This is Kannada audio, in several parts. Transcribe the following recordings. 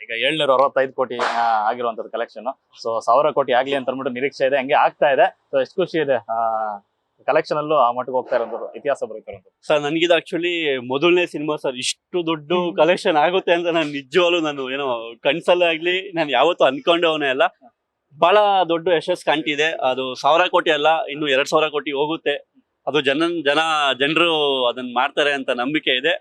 ಈಗ 765 ಕೋಟಿ ಆಗಿರುವಂತದ್ದು ಕಲೆಕ್ಷನ್. ಸೊ 1000 ಕೋಟಿ ಆಗ್ಲಿ ಅಂತ ಅಂದ್ಬಿಟ್ಟು ನಿರೀಕ್ಷೆ ಇದೆ, ಹಂಗೆ ಆಗ್ತಾ ಇದೆ. ಸೊ ಎಷ್ಟು ಖುಷಿ ಇದೆ ಕಲೆಕ್ಷನ್ ಅಲ್ಲೂ ಆ ಮಟ್ಟಿಗೆ ಹೋಗ್ತಾ ಇರೋದು, ಇತಿಹಾಸ ಬರೀತಾರಂತ. ಸರ್ ನನಗಿದು ಆಕ್ಚುಲಿ ಮೊದಲನೇ ಸಿನಿಮಾ ಸರ್. ಇಷ್ಟು ದೊಡ್ಡ ಕಲೆಕ್ಷನ್ ಆಗುತ್ತೆ ಅಂತ ನಾನು ನಿಜವಾಗ್ಲೂ ನಾನು ಏನೋ ಕನ್ಸಲ್ಲೇ ಆಗ್ಲಿ ನಾನು ಯಾವತ್ತೂ ಅನ್ಕೊಂಡವನೇ ಅಲ್ಲ. ಬಹಳ ದೊಡ್ಡ ಯಶಸ್ಸು ಕಾಣ್ತಿದೆ. ಅದು 1000 ಕೋಟಿ ಅಲ್ಲ, ಇನ್ನು 2000 ಕೋಟಿ ಹೋಗುತ್ತೆ. ಅದು ಜನರು ಅದನ್ನ ಮಾಡ್ತಾರೆ ಅಂತ ನಂಬಿಕೆ ಇದೆ.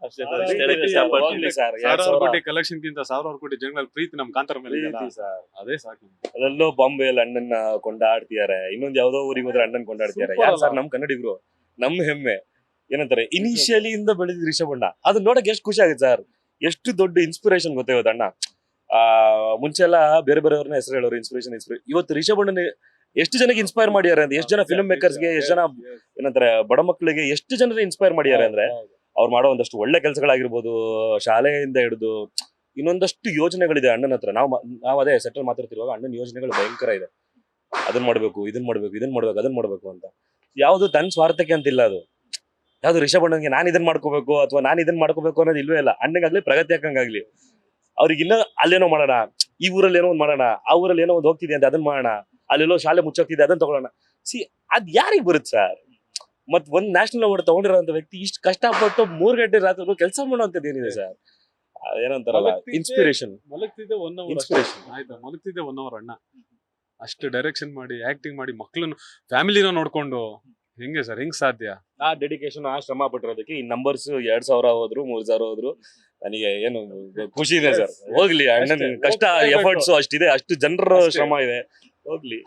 ಅಷ್ಟೇ ಸರ್, ಇಷ್ಟ ಹೇಳಕ್ಕೆ ಇಷ್ಟಪಡ್ತೀನಿ. 1000 ಕೋಟಿ ಕಲೆಕ್ಷನ್ ಗಿಂತ 1000 ಕೋಟಿ ಜನಗಳ ಪ್ರೀತಿ ನಮ್ ಕಾಂತಾರ ಮೇಲೆ ಇದೆಯಲ್ಲ, ಅದೇ ಸಾಕು. ಅದೆಲ್ಲೋ ಬಾಂಬೆಯಲ್ಲಿ ಅಣ್ಣನ್ನ ಕೊಂಡಾಡ್ತಿದ್ದಾರೆ, ಇನ್ನೊಂದ್ ಯಾವ್ದೋ ಊರಿಗೆ ಹೋದ್ರೆ ಅಣ್ಣನ್ ಕೊಂಡಾಡ್ತಿದ್ದಾರೆ. ಯಾರು ಸರ್ ನಮ್ ಕನ್ನಡಿಗರು, ನಮ್ ಹೆಮ್ಮೆ. ಏನಂತಾರೆ ಇನಿಷಿಯಲಿ ಇಂದ ಬೆಳೆದಿದ್ ರಿಷಬಣ್ಣ, ಅದನ್ನ ನೋಡಕ್ ಎಷ್ಟು ಖುಷಿ ಆಗುತ್ತೆ ಸರ್. ಎಷ್ಟು ದೊಡ್ಡ ಇನ್ಸ್ಪಿರೇಷನ್ ಗೊತ್ತಾಗುತ್ತೆ ಅಣ್ಣ. ಮುಂಚೆ ಎಲ್ಲ ಬೇರೆ ಬೇರೆಯವ್ರನ್ನ ಹೆಸರು ಹೇಳೋರು, ಇನ್ಸ್ಪಿರೇಷನ್. ಇವತ್ತು ರಿಷಬಣ್ಣನ ಎಷ್ಟು ಜನಕ್ಕೆ ಇನ್ಸ್ಪೈರ್ ಮಾಡ್ಯಾರ ಅಂದ್ರೆ, ಎಷ್ಟು ಜನ ಫಿಲ್ಮ್ ಮೇಕರ್ಸ್ಗೆ, ಎಷ್ಟು ಜನ ಏನಂತಾರೆ ಬಡ ಮಕ್ಕಳಿಗೆ ಎಷ್ಟು ಜನರ ಇನ್ಸ್ಪೈರ್ ಮಾಡ್ಯಾರ ಅಂದ್ರೆ, ಅವ್ರು ಮಾಡೋ ಒಂದಷ್ಟು ಒಳ್ಳೆ ಕೆಲಸಗಳಾಗಿರ್ಬೋದು, ಶಾಲೆಯಿಂದ ಹಿಡಿದು ಇನ್ನೊಂದಷ್ಟು ಯೋಜನೆಗಳಿದೆ ಅಣ್ಣನ ಹತ್ರ. ನಾವು ಅದೇ ಸೆಟಲ್ ಮಾತಾಡ್ತಿರುವಾಗ ಅಣ್ಣನ ಯೋಜನೆಗಳು ಭಯಂಕರ ಇದೆ. ಅದನ್ನ ಮಾಡ್ಬೇಕು, ಇದನ್ನ ಮಾಡ್ಬೇಕು, ಅದನ್ನ ಮಾಡ್ಬೇಕು ಅಂತ. ಯಾವ್ದು ತನ್ನ ಸ್ವಾರ್ಥಕ್ಕೆ ಅಂತಿಲ್ಲ. ಅದು ಯಾವ್ದು ರಿಷಬಣ್ಣನಿಗೆ ನಾನು ಇದನ್ನ ಮಾಡ್ಕೋಬೇಕು ಅಥವಾ ನಾನು ಇದನ್ನ ಮಾಡ್ಕೋಬೇಕು ಅನ್ನೋದು ಇಲ್ವೇ ಇಲ್ಲ. ಅಣ್ಣಗಾಗ್ಲಿ ಪ್ರಗತಿ ಹಾಕಂಗಾಗ್ಲಿ ಅವ್ರಿಗಿನ್ನ ಅಲ್ಲೇನೋ ಮಾಡೋಣ, ಈ ಊರಲ್ಲಿ ಏನೋ ಒಂದ್ ಮಾಡೋಣ, ಆ ಊರಲ್ಲಿ ಏನೋ ಒಂದು ಹೋಗ್ತಿದೆ ಅಂತ ಅದನ್ನ ಮಾಡೋಣ, ಅಲ್ಲೆಲ್ಲೋ ಶಾಲೆ ಮುಚ್ಚೋಗ್ತಿದೆ ಅದನ್ನ ತಗೊಳ್ಳೋಣ. ಅದ್ ಯಾರಿಗ್ ಬರುತ್ತೆ ಸರ್? ಮತ್ ಒಂದ್ ನ್ಯಾಷನಲ್ ಅವಾರ್ಡ್ ತಗೊಂಡಿರೋಂಥ ವ್ಯಕ್ತಿ ಇಷ್ಟು ಕಷ್ಟಪಟ್ಟು 3 ಗಂಟೆ ರಾತ್ರಿ ಕೆಲಸ ಮಾಡುವಂತದ್ದು ಏನಿದೆ ಸರ್? ಏನಂತಾರಲ್ಲ ಇನ್ಸ್ಪಿರೇಷನ್. ಮಲಗ್ತಿದ್ದೆ 1 ಅವರ್ ಇನ್ಸ್ಪಿರೇಷನ್ ಆಯ್ತಾ, ಮಲಗ್ತಿದ್ದೆ 1 ಅವರ್ ಅಣ್ಣ ಅಷ್ಟು ಡೈರೆಕ್ಷನ್ ಮಾಡಿ, ಆಕ್ಟಿಂಗ್ ಮಾಡಿ, ಮಕ್ಳನ್ನು ಫ್ಯಾಮಿಲಿನ ನೋಡ್ಕೊಂಡು ಹೆಂಗೆ ಸರ್, ಹೆಂಗ್ ಸಾಧ್ಯ? ಆ ಡೆಡಿಕೇಶನ್, ಆ ಶ್ರಮ ಪಟ್ಟಿರೋದಕ್ಕೆ ಈ ನಂಬರ್ಸ್ 2000 ಹೋದ್ರು 3000 ಹೋದ್ರು ನನಗೆ ಏನು ಖುಷಿ ಇದೆ ಸರ್. ಹೋಗ್ಲಿ, ಅಣ್ಣನ ಕಷ್ಟ ಎಫರ್ಟ್ಸ್ ಅಷ್ಟಿದೆ, ಅಷ್ಟು ಜನರ ಶ್ರಮ ಇದೆ. ಹೋಗ್ಲಿ,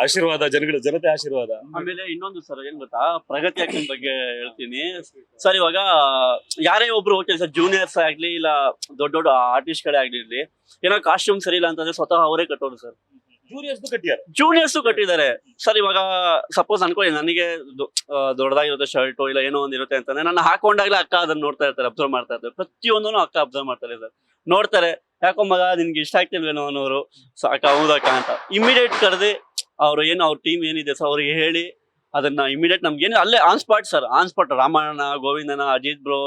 ಆಶೀರ್ವಾದ, ಜನತೆ ಆಶೀರ್ವಾದ. ಆಮೇಲೆ ಇನ್ನೊಂದು ಸರ್ ಏನ್ ಗೊತ್ತಾ, ಪ್ರಗತಿ ಆಕ್ಷನ್ ಬಗ್ಗೆ ಹೇಳ್ತೀನಿ ಸರ್. ಇವಾಗ ಯಾರೇ ಒಬ್ರು ಹೋಗ್ತಾರೆ ಸರ್, ಜೂನಿಯರ್ಸ್ ಆಗ್ಲಿ ಇಲ್ಲ ದೊಡ್ಡ ದೊಡ್ಡ ಆರ್ಟಿಸ್ಟ್ ಗಳೇ ಆಗ್ಲಿ, ಏನೋ ಕಾಸ್ಟ್ಯೂಮ್ ಸರಿ ಇಲ್ಲ ಅಂತಂದ್ರೆ ಸ್ವತಃ ಅವರೇ ಕಟ್ಟೋರು ಸರ್. ಜೂನಿಯರ್ಸ್ ಕಟ್ಟಿದ್ದಾರೆ ಸರ್. ಇವಾಗ ಸಪೋಸ್ ಅನ್ಕೊಳ್ಳಿ, ನನಗೆ ದೊಡ್ಡದಾಗಿರುತ್ತೆ ಶರ್ಟು ಇಲ್ಲ ಏನೋ ಒಂದ್ ಇರುತ್ತೆ ಅಂತಂದ್ರೆ, ನಾನು ಹಾಕೊಂಡಾಗ್ಲೇ ಅಕ್ಕ ಅದನ್ನ ನೋಡ್ತಾ ಇರ್ತಾರೆ, ಅಬ್ಸರ್ವ್ ಮಾಡ್ತಾ ಇರ್ತಾರೆ. ಪ್ರತಿಯೊಂದನ್ನು ಅಕ್ಕ ಅಬ್ಸರ್ವ್ ಮಾಡ್ತಾರೆ ಸರ್, ನೋಡ್ತಾರೆ. ಯಾಕೋ ಮಗ ನಿನ್ಗೆ ಇಷ್ಟ ಆಗ್ತಿಲ್ವೇನೋ ಅನ್ನೋರು, ಸಾಕ ಹೌದಕ್ಕ ಅಂತ ಇಮಿಡಿಯೇಟ್ ಕರೆದಿ ಅವ್ರು ಏನು ಅವ್ರ ಟೀಮ್ ಏನಿದೆ ಸರ್ ಅವ್ರಿಗೆ ಹೇಳಿ ಅದನ್ನ ಇಮಿಡಿಯೇಟ್ ನಮ್ಗೆ ಏನು ಅಲ್ಲೇ on spot sir, on spot. Ramanna, ಗೋವಿಂದನ, ಅಜಿತ್ ಬ್ರೋ,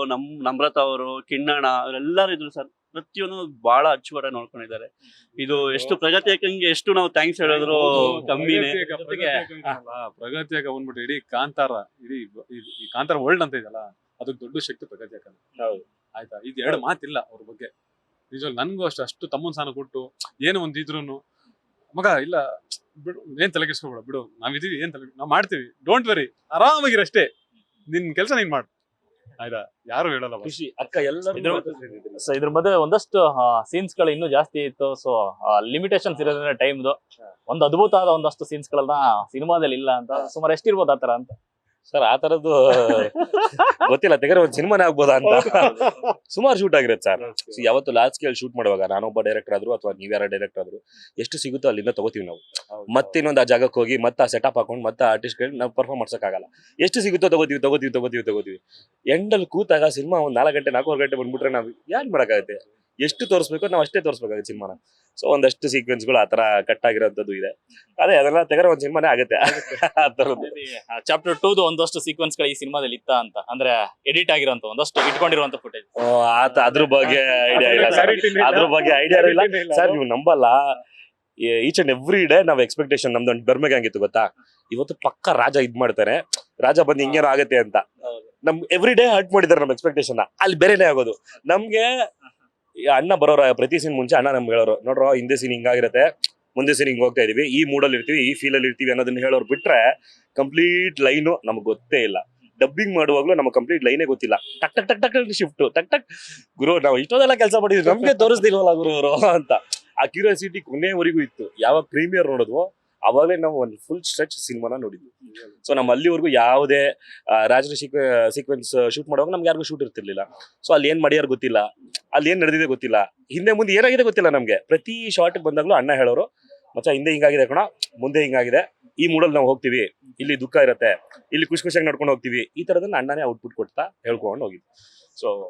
ನಮ್ರತ ಅವರು, ಕಿಣ್ಣಣ್ಣ ಅವರೆಲ್ಲರೂ ಇದ್ರು ಸರ್. ಪ್ರತಿಯೊಂದು ಬಹಳ ಅಚ್ಚುಕಟ್ಟಾಗಿ ನೋಡ್ಕೊಂಡಿದ್ದಾರೆ. ಇದು ಎಷ್ಟು ಪ್ರಗತಿ ಯಾಕಂಗೆ ಎಷ್ಟು ನಾವು ಥ್ಯಾಂಕ್ಸ್ ಹೇಳಿದ್ರು ಕಮ್ಮಿನೇ. ಪ್ರಗತಿ ಯಾಕ ಬಂದ್ಬಿಟ್ಟು ಇಡೀ ಕಾಂತಾರ, ಈ ಕಾಂತಾರ ವರ್ಲ್ಡ್ ಅಂತ ಇದೆಯಲ್ಲ, ಅದಕ್ಕೆ ದೊಡ್ಡ ಶಕ್ತಿ ಪ್ರಗತಿ ಯಾಕ. ಹೌದು ಆಯ್ತಾ, ಇದು 2 ಮಾತಿಲ್ಲ ಅವ್ರ ಬಗ್ಗೆ. ನಿಜವಾಗ್ ನನ್ಗೂ ಅಷ್ಟು ತಮ್ಮನ್ ಸಾನ ಕೊಟ್ಟು ಏನೋ ಒಂದ್ ಇದ್ರು ಮಗ ಇಲ್ಲ ಬಿಡು, ಏನ್ ತಲೆ ಕೆಡಿಸ್ಕೊಬೇಡ ಬಿಡು, ನಾವಿದೀವಿ, ನಾವ್ ಮಾಡ್ತೀವಿ, ಡೋಂಟ್ ವೆರಿ, ಆರಾಮಾಗಿರಷ್ಟೇ, ನಿನ್ ಕೆಲಸ ನೀನ್ ಮಾಡು ಆಯ್ತಾ, ಯಾರು ಹೇಳಲ್ಲ. ಖುಷಿ ಅಕ್ಕ ಎಲ್ಲರೂ. ಸೊ ಇದ್ರ ಮಧ್ಯೆ ಒಂದಷ್ಟು ಸೀನ್ಸ್ ಗಳು ಇನ್ನೂ ಜಾಸ್ತಿ ಇತ್ತು. ಸೊ ಲಿಮಿಟೇಷನ್ಸ್ ಇರೋದ್ರಿಂದ ಟೈಮ್ದು ಒಂದು ಅದ್ಭುತವಾದ ಒಂದಷ್ಟು ಸೀನ್ಸ್ ಗಳನ್ನ ಸಿನಿಮಾದಲ್ಲಿ ಇಲ್ಲ ಅಂತ. ಸುಮಾರು ಎಷ್ಟಿರ್ಬೋದು ಆತರ ಅಂತ ಸರ್? ಆ ತರದ್ದು ಗೊತ್ತಿಲ್ಲ, ತೆಗೆರೆ ಒಂದ್ ಸಿನಿಮಾನೇ ಆಗ್ಬೋದಾ ಅಂತ. ಸುಮಾರು ಶೂಟ್ ಆಗಿರುತ್ತೆ ಸರ್. ಯಾವತ್ತು ಲಾರ್ಜ್ ಸ್ಕೇಲ್ ಶೂಟ್ ಮಾಡುವಾಗ ನಾನೊಬ್ಬ ಡೈರೆಕ್ಟರ್ ಆದ್ರು ಅಥವಾ ನೀವ್ಯಾರ ಡೈರೆಕ್ಟರ್ ಆದ್ರು ಎಷ್ಟು ಸಿಗುತ್ತೋ ಅಲ್ಲಿಂದ ತಗೋತೀವಿ ನಾವು. ಮತ್ತೆ ಇನ್ನೊಂದು ಆ ಜಾಗಕ್ಕೆ ಹೋಗಿ ಮತ್ತೆ ಆ ಸೆಟಪ್ ಹಾಕೊಂಡು ಮತ್ತೆ ಆರ್ಟಿಸ್ಟ್ ನಾವು ಪರ್ಫಾರ್ಮ್ ಮಾಡ್ಸಕ್ಕಾಗಲ್ಲ. ಎಷ್ಟು ಸಿಗುತ್ತೋ ತಗೋತೀವಿ. ಎಂಡಲ್ಲಿ ಕೂತಾಗ ಸಿನಿಮಾ ಒಂದ್ 4 ಗಂಟೆ 4 ಗಂಟೆ ಬಂದ್ಬಿಟ್ರೆ ನಾವು ಏನ್ ಮಾಡಕ್ಕಾಗುತ್ತೆ? ಎಷ್ಟು ತೋರಿಸ್ಬೇಕು ನಾವು ಅಷ್ಟೇ ತೋರಿಸ್ಬೇಕಾಗುತ್ತೆ ಸಿನಿಮಾನ. ಸೊ ಒಂದಷ್ಟು ಸೀಕ್ವೆನ್ಸ್ಗಳು ಆತರ ಕಟ್ ಆಗಿರೋಂಥದ್ದು ಇದೆ. ಅದೇ ಅದೆಲ್ಲ ತೆಗೆರೆ ಒಂದ್ ಸಿನಿಮಾನೇ ಆಗುತ್ತೆ. ಚಾಪ್ಟರ್ 2 ಒಂದಷ್ಟು ಸೀಕ್ವೆನ್ಸ್ ಗಳು ಈ ಸಿನಿಮಾದಲ್ಲಿ ಇತ್ತ ಅಂತ, ಅಂದ್ರೆ ಎಡಿಟ್ ಆಗಿರೋಂತ ಒಂದಷ್ಟು ಇಟ್ಕೊಂಡಿರುವಂತ ಫುಟೇಜ್. ಅದ್ರ ಬಗ್ಗೆ ಐಡಿಯಾ ಇಲ್ಲ ಸರ್. ಅದ್ರ ಬಗ್ಗೆ ಐಡಿಯಾ ಇಲ್ಲ ಸರ್. ನೀವು ನಂಬಲ್ಲ, ಈಚ್ ಅಂಡ್ ಎವ್ರಿ ಡೇ ನಾವ್ ಎಕ್ಸ್ಪೆಕ್ಟೇಷನ್ ನಮ್ದು ಬರ್ಮೆಗೆ ಹಂಗಿತ್ತು ಗೊತ್ತಾ. ಇವತ್ತು ಪಕ್ಕ ರಾಜ ಇದ್ ಮಾಡ್ತಾರೆ, ರಾಜ ಬಂದು ಹಿಂಗೇನೋ ಆಗತ್ತೆ ಅಂತ. ನಮ್ ಎವ್ರಿ ಡೇ ಹರ್ಟ್ ಮಾಡಿದಾರೆ ನಮ್ ಎಕ್ಸ್ಪೆಕ್ಟೇಷನ್. ಅಲ್ಲಿ ಬೇರೆನೇ ಆಗೋದು ನಮ್ಗೆ. ಅಣ್ಣ ಬರೋರ ಪ್ರತಿ ಸೀನ್ ಮುಂಚೆ ಅಣ್ಣ ನಮ್ಗೆ ಹೇಳೋರು, ನೋಡ್ರೋ ಹಿಂದೆ ಸೀನ್ ಹಿಂಗಾಗಿರತ್ತೆ, ಮುಂದೆ ಸೀನ್ ಹಿಂಗ್ ಹೋಗ್ತಾ ಇದೀವಿ, ಈ ಮೂಡಲ್ಲಿ ಇರ್ತೀವಿ, ಈ ಫೀಲ್ ಅಲ್ಲಿ ಇರ್ತೀವಿ ಅನ್ನೋದನ್ನ ಹೇಳೋರು ಬಿಟ್ರೆ ಕಂಪ್ಲೀಟ್ ಲೈನು ನಮ್ಗೆ ಗೊತ್ತೇ ಇಲ್ಲ. ಡಬ್ಬಿಂಗ್ ಮಾಡುವಾಗ್ಲೂ ನಮ್ಗೆ ಕಂಪ್ಲೀಟ್ ಲೈನೇ ಗೊತ್ತಿಲ್ಲ. ಟಕ್ ಟಕ್ ಟಕ್ ಟಕ್ ಶಿಫ್ಟ್ ಟಕ್ ಟಕ್. ಗುರು ನಾವು ಇಷ್ಟೊಂದೆಲ್ಲ ಕೆಲಸ ಮಾಡಿದ್ವಿ, ನಮ್ಗೆ ತೋರಿಸ್ದಿಲ್ವಲ್ಲ ಗುರು ಅವರು ಅಂತ. ಆ ಕ್ಯೂರಿಯಾಸಿಟಿ ಕೊನೆವರೆಗೂ ಇತ್ತು. ಯಾವಾಗ ಪ್ರೀಮಿಯರ್ ನೋಡಿದ್ವೋ ಅವಾಗಲೇ ನಾವು ಒಂದು ಫುಲ್ ಸ್ಟ್ರೆಚ್ ಸಿನಿಮಾನ ನೋಡಿದ್ವಿ. ಸೊ ನಮ್ಮ ಅಲ್ಲಿವರೆಗೂ ಯಾವುದೇ ರಾಜರ ಸೀಕ್ವೆನ್ಸ್ ಶೂಟ್ ಮಾಡುವಾಗ ನಮ್ಗೆ ಯಾರಿಗೂ ಶೂಟ್ ಇರ್ತಿರ್ಲಿಲ್ಲ. ಸೊ ಅಲ್ಲಿ ಏನ್ ಮಾಡ್ಯಾರ ಗೊತ್ತಿಲ್ಲ, ಅಲ್ಲಿ ಏನ್ ನಡೆದಿದೆ ಗೊತ್ತಿಲ್ಲ, ಹಿಂದೆ ಮುಂದೆ ಏನಾಗಿದೆ ಗೊತ್ತಿಲ್ಲ ನಮ್ಗೆ. ಪ್ರತಿ ಶಾರ್ಟ್ ಬಂದಾಗ್ಲೂ ಅಣ್ಣ ಹೇಳೋರು, ಮಚ್ಚ ಹಿಂದೆ ಹಿಂಗಾಗಿದೆ ಕಣ, ಮುಂದೆ ಹಿಂಗಾಗಿದೆ, ಈ ಮೂಡಲ್ಲಿ ನಾವು ಹೋಗ್ತೀವಿ, ಇಲ್ಲಿ ದುಃಖ ಇರತ್ತೆ, ಇಲ್ಲಿ ಖುಷಿಯಾಗಿ ನಡ್ಕೊಂಡು ಹೋಗ್ತೀವಿ. ಈ ತರದನ್ನ ಅಣ್ಣನೇ ಔಟ್ಪುಟ್ ಕೊಡ್ತಾ ಹೇಳ್ಕೊಂಡು ಹೋಗಿದ್ವಿ. ಸೊ